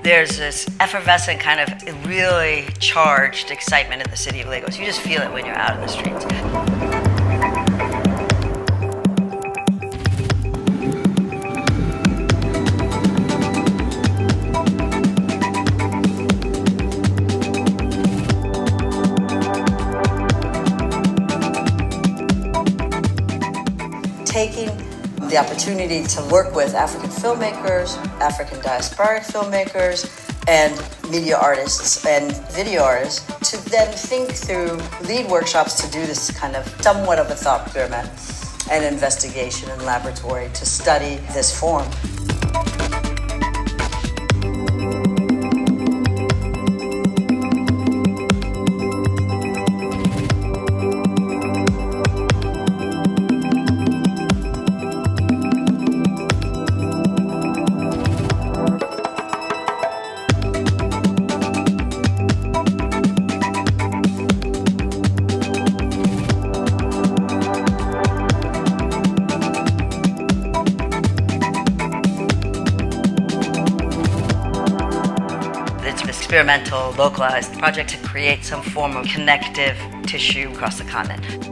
There's this effervescent kind of really charged excitement in the city of Lagos. You just feel it when you're out in the streets. Taking the opportunity to work with African filmmakers, African diasporic filmmakers, and media artists and video artists to then think through, lead workshops to do this kind of somewhat of a thought experiment and investigation and laboratory to study this form. It's an experimental, localized project to create some form of connective tissue across the continent.